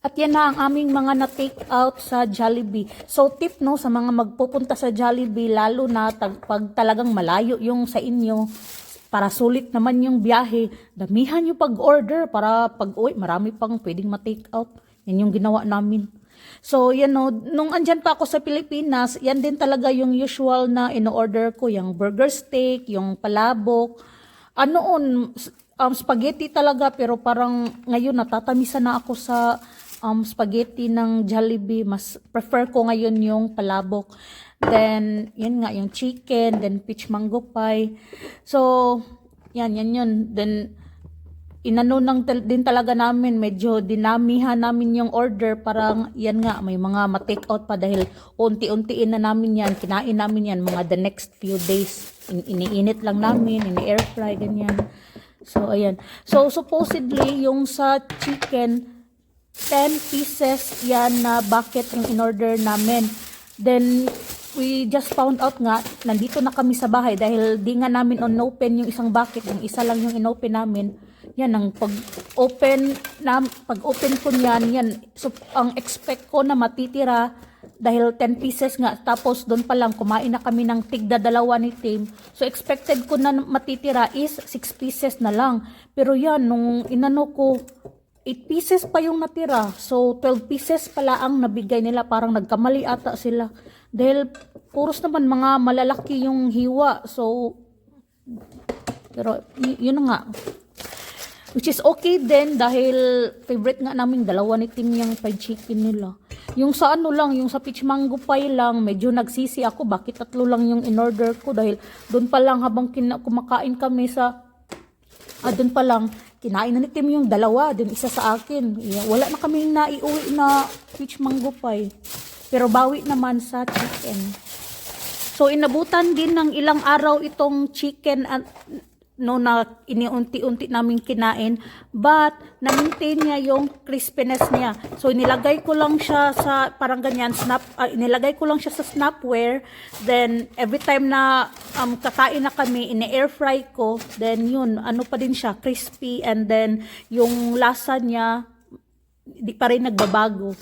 At yan na ang aming mga na-take out sa Jollibee. So tip no sa mga magpupunta sa Jollibee, lalo na pag talagang malayo yung sa inyo, para sulit naman yung biyahe, damihan yung pag-order para pag-uwi, marami pang pwedeng ma-take out. Yan yung ginawa namin. So yan no, nung andyan pa ako sa Pilipinas, yan din talaga yung usual na in-order ko, yung burger steak, yung palabok. Spaghetti talaga, pero parang ngayon natatamisan na ako sa spaghetti ng Jollibee. Mas prefer ko ngayon yung palabok. Then, yan nga, yung chicken, then peach mango pie. So, yan yun. Then, din talaga namin, medyo dinamihan namin yung order. Parang, yan nga, may mga ma-take out pa dahil unti-untiin na namin yan. Kinain namin yan mga the next few days. Iniinit lang namin, ini-air fry, ganyan. So, ayan. So, supposedly, yung sa chicken, 10 pieces yan na bucket yung in-order namin. Then, we just found out nga, nandito na kami sa bahay dahil di nga namin on-open yung isang bucket, yung isa lang yung in-open namin. Yan, ang pag-open ko yan, so, ang expect ko na matitira dahil 10 pieces nga, tapos doon pa lang kumain na kami ng tigda dalawa ni Tim. So expected ko na matitira is 6 pieces na lang. Pero yan, nung inano ko, 8 pieces pa yung natira. So 12 pieces pala ang nabigay nila, parang nagkamali ata sila. Dahil puros naman mga malalaki yung hiwa. So, pero yun nga. Which is okay din dahil favorite nga namin dalawa ni Tim yung fried chicken nila. Yung sa yung sa peach mango pie lang, medyo nagsisi ako bakit 3 lang yung in-order ko dahil doon pa lang habang kumakain kami doon pa lang kinain na ni Tim yung dalawa, din isa sa akin. Wala na kaming naiuwi na peach mango pie. Pero bawi naman sa chicken. So inabutan din ng ilang araw itong chicken at na iniunti-unti namin kinain, but na-maintain niya yung crispiness niya. So nilagay ko lang siya sa parang ganyan nilagay ko lang siya sa snapware, then every time na kakain na kami, ini-air fry ko, then yun, pa din siya, crispy, and then yung lasa niya di pa rin nagbabago.